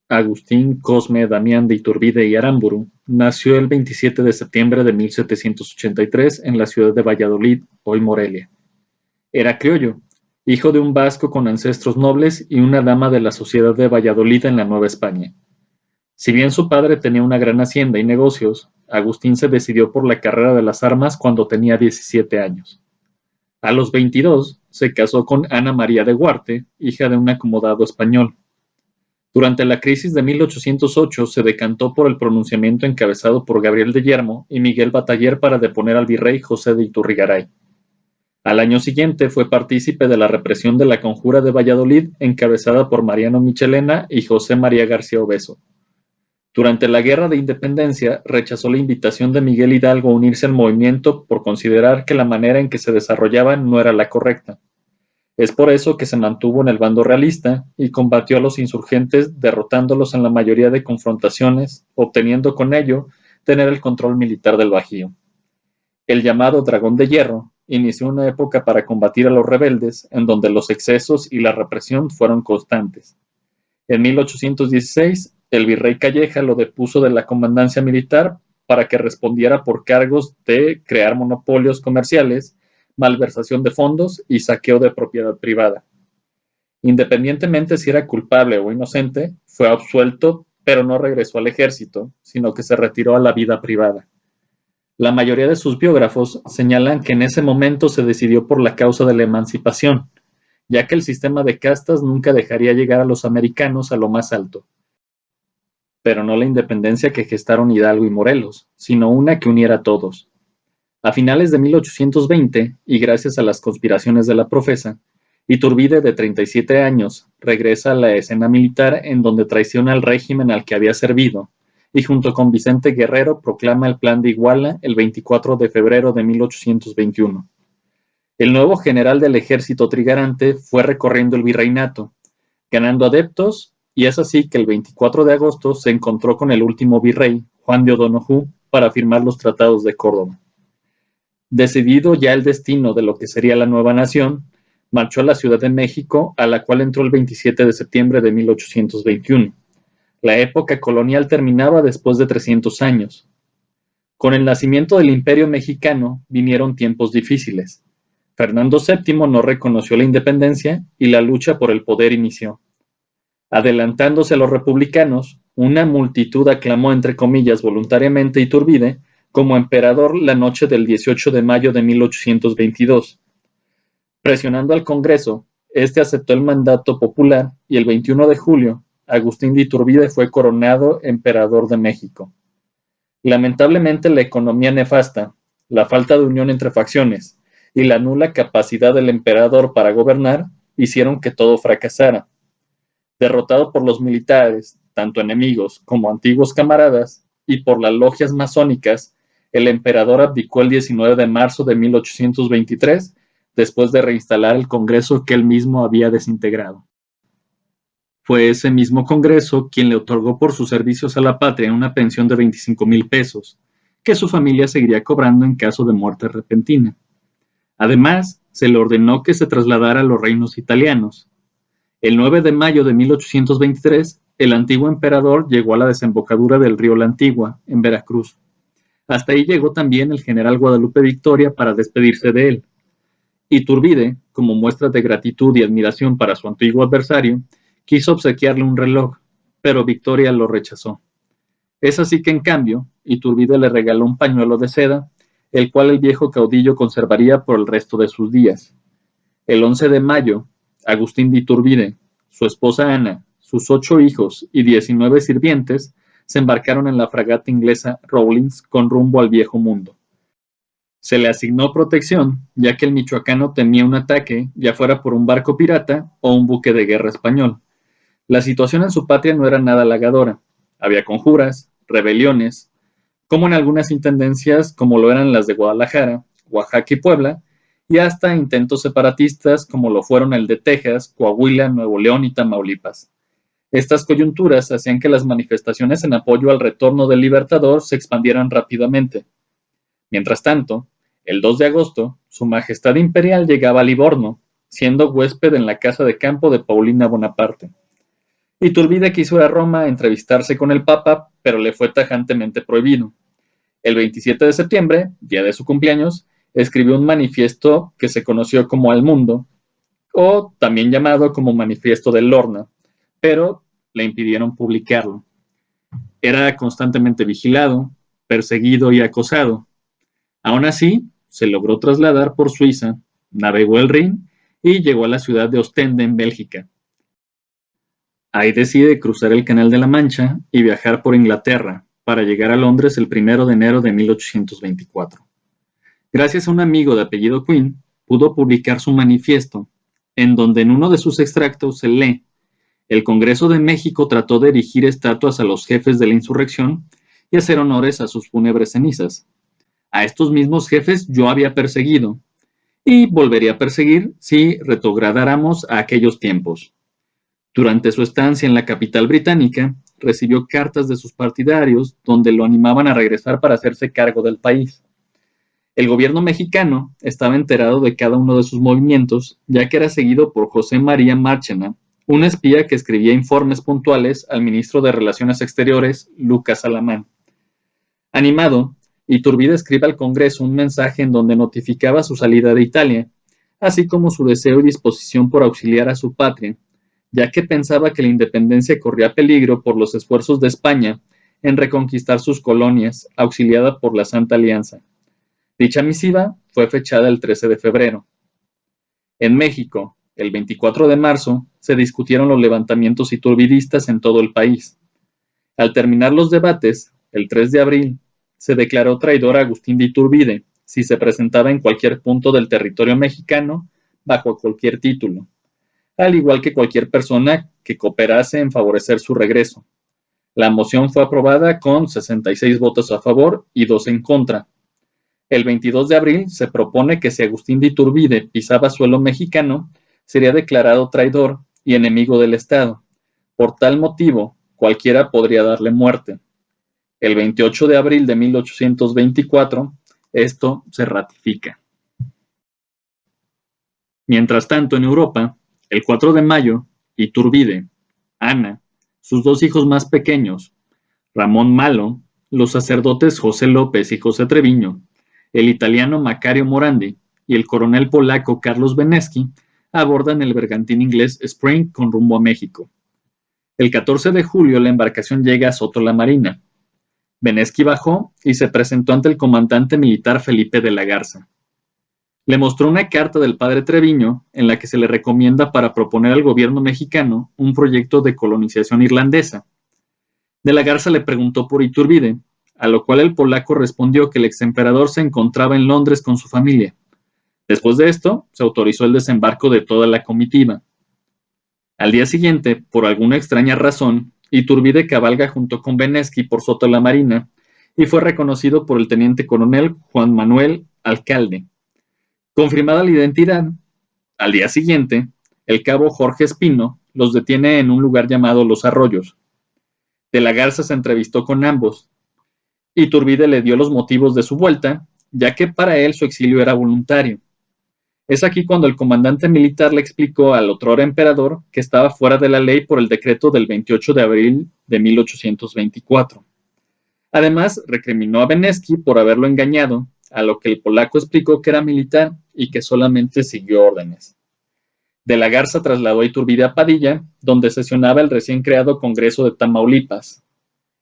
Agustín Cosme Damián de Iturbide y Aramburu nació el 27 de septiembre de 1783 en la ciudad de Valladolid, hoy Morelia. Era criollo, hijo de un vasco con ancestros nobles y una dama de la sociedad de Valladolid en la Nueva España. Si bien su padre tenía una gran hacienda y negocios, Agustín se decidió por la carrera de las armas cuando tenía 17 años. A los 22 se casó con Ana María de Guarte, hija de un acomodado español. Durante la crisis de 1808 se decantó por el pronunciamiento encabezado por Gabriel de Yermo y Miguel Bataller para deponer al virrey José de Iturrigaray. Al año siguiente fue partícipe de la represión de la Conjura de Valladolid encabezada por Mariano Michelena y José María García Obeso. Durante la Guerra de Independencia rechazó la invitación de Miguel Hidalgo a unirse al movimiento por considerar que la manera en que se desarrollaba no era la correcta. Es por eso que se mantuvo en el bando realista y combatió a los insurgentes derrotándolos en la mayoría de confrontaciones, obteniendo con ello tener el control militar del Bajío. El llamado Dragón de Hierro inició una época para combatir a los rebeldes en donde los excesos y la represión fueron constantes. En 1816, el virrey Calleja lo depuso de la comandancia militar para que respondiera por cargos de crear monopolios comerciales, malversación de fondos y saqueo de propiedad privada. Independientemente si era culpable o inocente, fue absuelto, pero no regresó al ejército, sino que se retiró a la vida privada. La mayoría de sus biógrafos señalan que en ese momento se decidió por la causa de la emancipación, ya que el sistema de castas nunca dejaría llegar a los americanos a lo más alto. Pero no la independencia que gestaron Hidalgo y Morelos, sino una que uniera a todos. A finales de 1820, y gracias a las conspiraciones de la profesa, Iturbide, de 37 años, regresa a la escena militar en donde traiciona al régimen al que había servido, y junto con Vicente Guerrero proclama el Plan de Iguala el 24 de febrero de 1821. El nuevo general del ejército trigarante fue recorriendo el virreinato, ganando adeptos, y es así que el 24 de agosto se encontró con el último virrey, Juan de O'Donojú, para firmar los tratados de Córdoba. Decidido ya el destino de lo que sería la nueva nación, marchó a la Ciudad de México, a la cual entró el 27 de septiembre de 1821. La época colonial terminaba después de 300 años. Con el nacimiento del Imperio Mexicano vinieron tiempos difíciles. Fernando VII no reconoció la independencia y la lucha por el poder inició. Adelantándose a los republicanos, una multitud aclamó entre comillas voluntariamente a Iturbide como emperador la noche del 18 de mayo de 1822. Presionando al Congreso, este aceptó el mandato popular y el 21 de julio, Agustín de Iturbide fue coronado emperador de México. Lamentablemente la economía nefasta, la falta de unión entre facciones y la nula capacidad del emperador para gobernar hicieron que todo fracasara. Derrotado por los militares, tanto enemigos como antiguos camaradas, y por las logias masónicas, el emperador abdicó el 19 de marzo de 1823, después de reinstalar el Congreso que él mismo había desintegrado. Fue ese mismo Congreso quien le otorgó por sus servicios a la patria una pensión de 25,000 pesos, que su familia seguiría cobrando en caso de muerte repentina. Además, se le ordenó que se trasladara a los reinos italianos. El 9 de mayo de 1823, el antiguo emperador llegó a la desembocadura del río La Antigua, en Veracruz. Hasta ahí llegó también el general Guadalupe Victoria para despedirse de él. Iturbide, como muestra de gratitud y admiración para su antiguo adversario, quiso obsequiarle un reloj, pero Victoria lo rechazó. Es así que, en cambio, Iturbide le regaló un pañuelo de seda, el cual el viejo caudillo conservaría por el resto de sus días. El 11 de mayo, Agustín de Iturbide, su esposa Ana, sus 8 hijos y 19 sirvientes se embarcaron en la fragata inglesa Rawlins con rumbo al Viejo Mundo. Se le asignó protección, ya que el michoacano temía un ataque, ya fuera por un barco pirata o un buque de guerra español. La situación en su patria no era nada halagadora. Había conjuras, rebeliones, como en algunas intendencias como lo eran las de Guadalajara, Oaxaca y Puebla, y hasta intentos separatistas como lo fueron el de Texas, Coahuila, Nuevo León y Tamaulipas. Estas coyunturas hacían que las manifestaciones en apoyo al retorno del Libertador se expandieran rápidamente. Mientras tanto, el 2 de agosto, Su Majestad Imperial llegaba a Livorno, siendo huésped en la casa de campo de Paulina Bonaparte. Iturbide quiso ir a Roma a entrevistarse con el Papa, pero le fue tajantemente prohibido. El 27 de septiembre, día de su cumpleaños, escribió un manifiesto que se conoció como Al Mundo, o también llamado como Manifiesto del Lorna, pero le impidieron publicarlo. Era constantemente vigilado, perseguido y acosado. Aún así, se logró trasladar por Suiza, navegó el Rin y llegó a la ciudad de Ostende, en Bélgica. Ahí decide cruzar el Canal de la Mancha y viajar por Inglaterra para llegar a Londres el 1 de enero de 1824. Gracias a un amigo de apellido Quinn, pudo publicar su manifiesto, en donde en uno de sus extractos se lee: el Congreso de México trató de erigir estatuas a los jefes de la insurrección y hacer honores a sus fúnebres cenizas. A estos mismos jefes yo había perseguido, y volvería a perseguir si retrogradáramos a aquellos tiempos. Durante su estancia en la capital británica, recibió cartas de sus partidarios donde lo animaban a regresar para hacerse cargo del país. El gobierno mexicano estaba enterado de cada uno de sus movimientos, ya que era seguido por José María Marchena, un espía que escribía informes puntuales al ministro de Relaciones Exteriores, Lucas Alamán. Animado, Iturbide escribe al Congreso un mensaje en donde notificaba su salida de Italia, así como su deseo y disposición por auxiliar a su patria, ya que pensaba que la independencia corría peligro por los esfuerzos de España en reconquistar sus colonias, auxiliada por la Santa Alianza. Dicha misiva fue fechada el 13 de febrero. En México, el 24 de marzo, se discutieron los levantamientos iturbidistas en todo el país. Al terminar los debates, el 3 de abril, se declaró traidor a Agustín de Iturbide si se presentaba en cualquier punto del territorio mexicano bajo cualquier título, al igual que cualquier persona que cooperase en favorecer su regreso. La moción fue aprobada con 66 votos a favor y 2 en contra. El 22 de abril se propone que si Agustín de Iturbide pisaba suelo mexicano, sería declarado traidor y enemigo del Estado. Por tal motivo, cualquiera podría darle muerte. El 28 de abril de 1824, esto se ratifica. Mientras tanto, en Europa, el 4 de mayo, Iturbide, Ana, sus dos hijos más pequeños, Ramón Malo, los sacerdotes José López y José Treviño, el italiano Macario Morandi y el coronel polaco Carlos Benesky abordan el bergantín inglés Spring con rumbo a México. El 14 de julio la embarcación llega a Soto la Marina. Benesky bajó y se presentó ante el comandante militar Felipe de la Garza. Le mostró una carta del padre Treviño en la que se le recomienda para proponer al gobierno mexicano un proyecto de colonización irlandesa. De la Garza le preguntó por Iturbide, a lo cual el polaco respondió que el exemperador se encontraba en Londres con su familia. Después de esto, se autorizó el desembarco de toda la comitiva. Al día siguiente, por alguna extraña razón, Iturbide cabalga junto con Benesky por Soto la Marina y fue reconocido por el teniente coronel Juan Manuel Alcalde. Confirmada la identidad, al día siguiente, el cabo Jorge Espino los detiene en un lugar llamado Los Arroyos. De la Garza se entrevistó con ambos. Iturbide le dio los motivos de su vuelta, ya que para él su exilio era voluntario. Es aquí cuando el comandante militar le explicó al otrora emperador que estaba fuera de la ley por el decreto del 28 de abril de 1824. Además, recriminó a Benesky por haberlo engañado, a lo que el polaco explicó que era militar y que solamente siguió órdenes. De la Garza trasladó a Iturbide a Padilla, donde sesionaba el recién creado Congreso de Tamaulipas.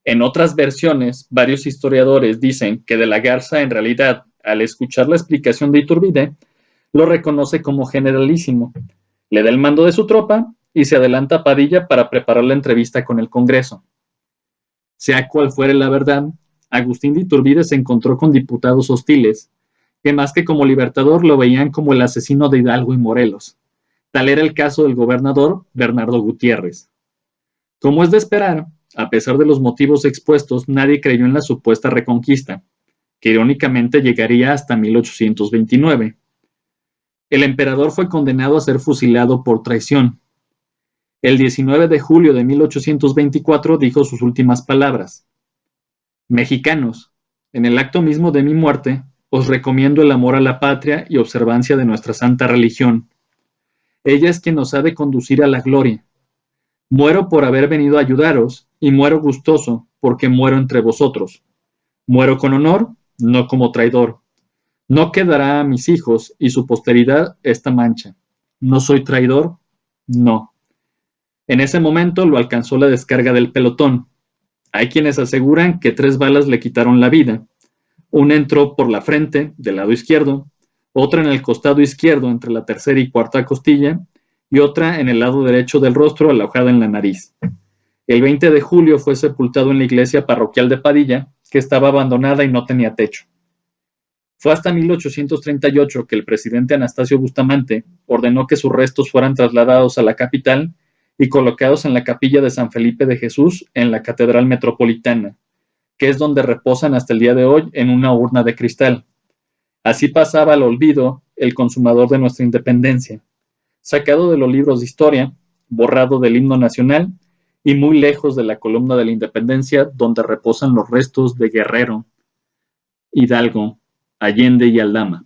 En otras versiones, varios historiadores dicen que de la Garza en realidad, al escuchar la explicación de Iturbide, lo reconoce como generalísimo, le da el mando de su tropa y se adelanta a Padilla para preparar la entrevista con el Congreso. Sea cual fuere la verdad, Agustín de Iturbide se encontró con diputados hostiles, que más que como libertador lo veían como el asesino de Hidalgo y Morelos. Tal era el caso del gobernador Bernardo Gutiérrez. Como es de esperar, a pesar de los motivos expuestos, nadie creyó en la supuesta reconquista, que irónicamente llegaría hasta 1829. El emperador fue condenado a ser fusilado por traición. El 19 de julio de 1824 dijo sus últimas palabras: Mexicanos, en el acto mismo de mi muerte, os recomiendo el amor a la patria y observancia de nuestra santa religión. Ella es quien nos ha de conducir a la gloria. Muero por haber venido a ayudaros, y muero gustoso, porque muero entre vosotros. Muero con honor, no como traidor. No quedará a mis hijos y su posteridad esta mancha. ¿No soy traidor? No. En ese momento lo alcanzó la descarga del pelotón. Hay quienes aseguran que 3 balas le quitaron la vida. Una entró por la frente, del lado izquierdo, otra en el costado izquierdo entre la tercera y cuarta costilla, y otra en el lado derecho del rostro alojada en la nariz. El 20 de julio fue sepultado en la iglesia parroquial de Padilla, que estaba abandonada y no tenía techo. Fue hasta 1838 que el presidente Anastasio Bustamante ordenó que sus restos fueran trasladados a la capital y colocados en la capilla de San Felipe de Jesús en la Catedral Metropolitana, que es donde reposan hasta el día de hoy en una urna de cristal. Así pasaba al olvido el consumador de nuestra independencia, sacado de los libros de historia, borrado del himno nacional y muy lejos de la columna de la independencia donde reposan los restos de Guerrero, Hidalgo, Allende y Aldama.